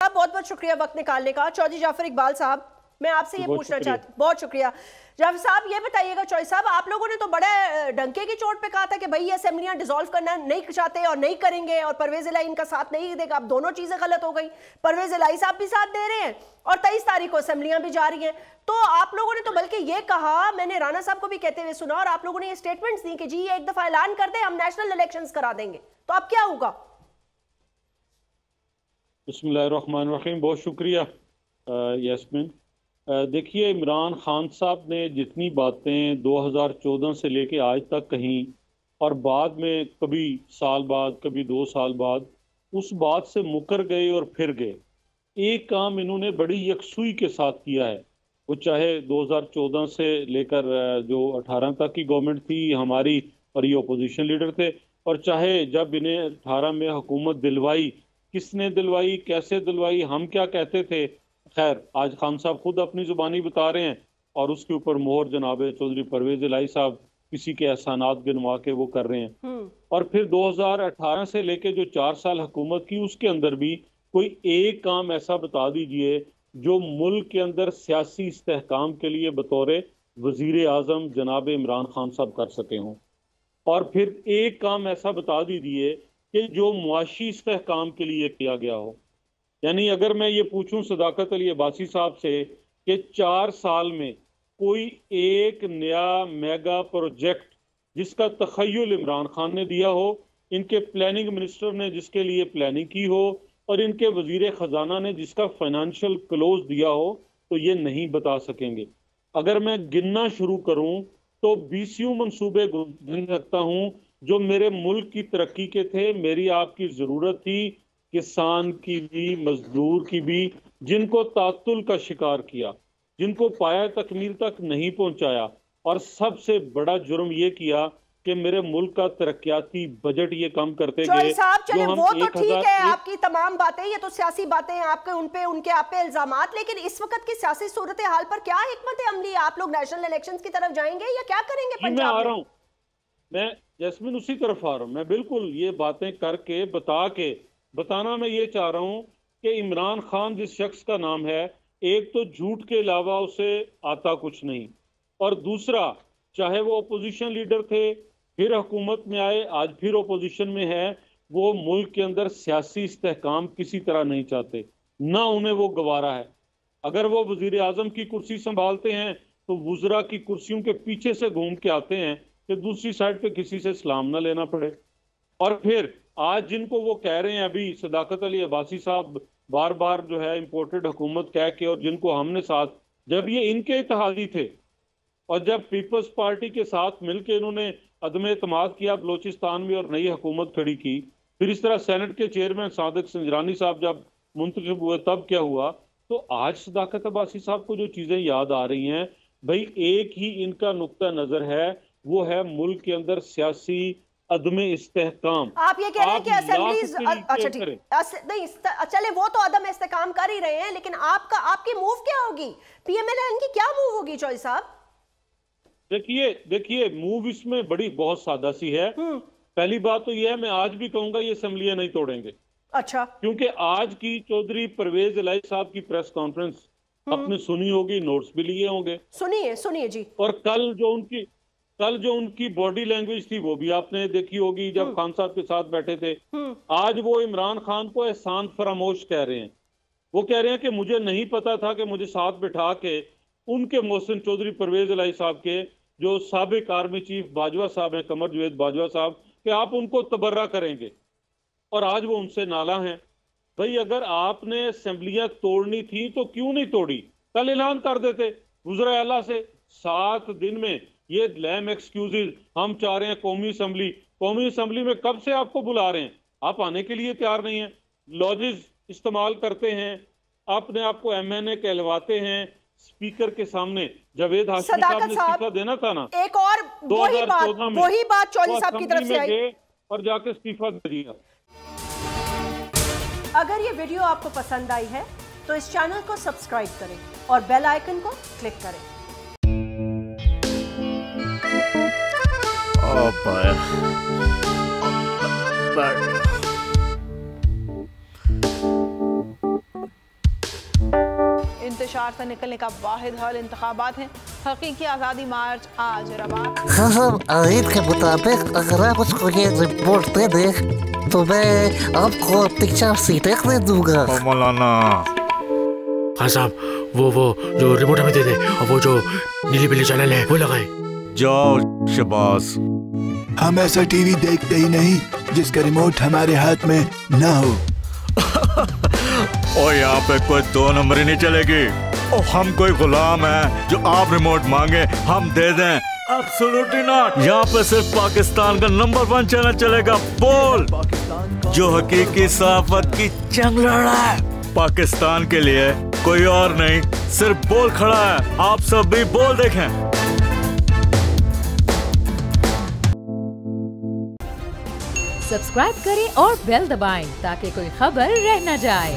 साहब बहुत बहुत शुक्रिया वक्त निकालने का। चौधरी जाफर इकबाल साहब, मैं आपसे ये पूछना चाहती हूँ, बहुत शुक्रिया जाफर साहब, ये बताइएगा चौधरी साहब, आप लोगों ने तो बड़ा डंके की चोट पे कहा था कि भाई ये असेंबलियां डिसॉल्व करना नहीं चाहते और नहीं करेंगे और परवेज इलाही इनका साथ नहीं देगा। अब दोनों चीजें गलत हो गई, परवेज इलाही साहब भी साथ दे रहे हैं और 23 तारीख को असेंबलियां भी जा रही हैं। तो आप लोगों ने तो बल्कि ये कहा, मैंने राणा साहब को भी कहते हुए सुना, और आप लोगों ने ये स्टेटमेंट्स दी कि जी ये एक दफा ऐलान कर दे हम नेशनल इलेक्शंस करा देंगे, तो अब क्या होगा? बिस्मिल्लाहिर्रहमानिर्रहीम, बहुत शुक्रिया यास्मीन। देखिए, इमरान खान साहब ने जितनी बातें 2014 से लेके आज तक कहीं, और बाद में कभी साल बाद कभी 2 साल बाद उस बात से मुकर गए और फिर गए। एक काम इन्होंने बड़ी यकसुई के साथ किया है, वो चाहे 2014 से लेकर जो 18 तक की गवर्नमेंट थी हमारी और ये अपोजिशन लीडर थे, और चाहे जब इन्हें 18 में हुकूमत दिलवाई, किसने दिलवाई, कैसे दिलवाई, हम क्या कहते थे, खैर आज खान साहब खुद अपनी जुबानी बता रहे हैं और उसके ऊपर मोहर जनाब चौधरी परवेज इलाही साहब किसी के एहसानात गिनवा के वो कर रहे हैं। और फिर 2018 से लेके जो 4 साल हुकूमत की, उसके अंदर भी कोई एक काम ऐसा बता दीजिए जो मुल्क के अंदर सियासी इस्तेहकाम के लिए बतौर वजीर आजम जनाब इमरान खान साहब कर सके हों। और फिर एक काम ऐसा बता दीजिए कि जो मुआशी इस्तेहकाम के लिए किया गया हो। यानी अगर मैं ये पूछूं सदाकत अली अब्बासी साहब से कि 4 साल में कोई एक नया मेगा प्रोजेक्ट जिसका तखय्युल इमरान खान ने दिया हो, इनके प्लानिंग मिनिस्टर ने जिसके लिए प्लानिंग की हो, और इनके वजीर खजाना ने जिसका फाइनेंशियल क्लोज दिया हो, तो ये नहीं बता सकेंगे। अगर मैं गिनना शुरू करूं तो 20 मंसूबे गिन सकता हूं जो मेरे मुल्क की तरक्की के थे, मेरी आपकी जरूरत थी, किसान की भी मजदूर की भी, जिनको तातुल का शिकार किया, जिनको पाया तकमील तक नहीं पहुंचाया, और सबसे बड़ा जुर्म ये किया कि मेरे मुल्क का तरक्याती बजट ये कम करते गए। साहब चले वो तो ठीक है, आपकी तमाम बातें, ये तो सियासी बातें हैं आपके, उनके आप पे इल्जामात, लेकिन इस वक्त की सियासी सूरत हाल पर क्या हिकमत अमली, आप लोग नेशनल इलेक्शंस की तरफ जाएंगे या क्या करेंगे पंजाब में? मैं आ रहा हूँ, मैं जैस्मिन उसी तरफ आ रहा हूँ। मैं बिल्कुल ये बातें करके बताना मैं ये चाह रहा हूँ कि इमरान खान जिस शख्स का नाम है, एक तो झूठ के अलावा उसे आता कुछ नहीं, और दूसरा चाहे वो अपोजिशन लीडर थे, फिर हुकूमत में आए, आज फिर अपोजिशन में है, वो मुल्क के अंदर सियासी इस्तेहकाम किसी तरह नहीं चाहते, ना उन्हें वो गवारा है। अगर वो वजीर आजम की कुर्सी संभालते हैं तो वुजरा की कुर्सियों के पीछे से घूम के आते हैं कि दूसरी साइड पे किसी से सलाम ना लेना पड़े। और फिर आज जिनको वो कह रहे हैं, अभी सदाकत अली अब्बासी साहब बार बार जो है इम्पोर्टेड हुकूमत कह के, और जिनको हमने साथ, जब ये इनके इत्तेहादी थे और जब पीपल्स पार्टी के साथ मिलकर इन्होंने अदम एतमाद किया बलोचिस्तान में और नई हुकूमत खड़ी की, फिर इस तरह सेनेट के चेयरमैन सादिक संजरानी साहब जब मुंतखब हुए तब क्या हुआ। तो आज सदाकत अब्बासी साहब को जो चीजें याद आ रही हैं, भाई एक ही इनका नुक्ता नजर है, वो है मुल्क के अंदर सियासी अदम इस्तेहकाम। आप ये कह रहे हैं कि असेंबलीज, अच्छा ठीक, नहीं चले वो तो अदम इस्तेहकाम कर ही रहे हैं, लेकिन आपकी मूव क्या होगी, पीएमएलएन की क्या मूव होगी चौधरी साहब? देखिए मूव इसमें बड़ी बहुत सादा सी है। पहली बात तो यह है, मैं आज भी कहूंगा ये असेंबलियां नहीं तोड़ेंगे। अच्छा, क्योंकि आज की चौधरी परवेज इलाही साहब की प्रेस कॉन्फ्रेंस आपने सुनी होगी, नोट्स भी लिए होंगे। सुनिए जी। और कल जो उनकी बॉडी लैंग्वेज थी वो भी आपने देखी होगी जब खान साहब के साथ बैठे थे। आज वो इमरान खान को एहसान फरामोश कह रहे हैं। वो कह रहे हैं कि मुझे नहीं पता था कि मुझे साथ बिठा के उनके मोहसिन चौधरी परवेज इलाही साहब के जो साबिक आर्मी चीफ बाजवा साहब हैं, कमर जवेद बाजवा साहब, कि आप उनको तबर्रा करेंगे, और आज वो उनसे नाला हैं। भाई अगर आपने असेंबलियां तोड़नी थी तो क्यों नहीं तोड़ी, कल ऐलान कर देते गुजरा आला से 7 दिन में। ये लैम एक्सक्यूजेज हम चाह रहे हैं कौमी असेंबली में कब से आपको बुला रहे हैं, आप आने के लिए तैयार नहीं है, लॉजिज इस्तेमाल करते हैं, अपने आप को एमएनए कहलवाते हैं। स्पीकर के सामने जावेद हाशमी साहब ने इस्तीफा देना था ना, एक और वही बात चौधरी साहब की तरफ से आई और जाके इस्तीफा दे दिया। अगर ये वीडियो आपको पसंद आई है तो इस चैनल को सब्सक्राइब करें और बेल आइकन को क्लिक करें। इंतशार से निकलने का वाहिद हल इंतखाबात हैं। हकीकी आज़ादी मार्च आज रवान। हम आयत के मुताबिक अगर आप उसको ये रिपोर्ट दे दें तो मैं आपको अपनी 4 सीटें दे दूंगा। मौलाना हाँ साहब, वो जो रिमोट हमें दे दे और वो जो नीली पीली चैनल है वो लगाए। जाओ शबास। हम ऐसा टीवी देखते ही नहीं जिसका रिमोट हमारे हाथ में ना हो। और यहाँ पे कोई 2 नंबर ही नहीं चलेगी। और हम कोई गुलाम है जो आप रिमोट मांगे हम दे दें? Absolutely not. यहाँ पे सिर्फ पाकिस्तान का नंबर 1 चैनल चलेगा, बोल, जो हकीकी सहाफत की जंग लड़ रहा है। पाकिस्तान के लिए कोई और नहीं, सिर्फ बोल खड़ा है। आप सब भी बोल देखें। सब्सक्राइब करें और बेल दबाएं ताकि कोई खबर रह न जाए।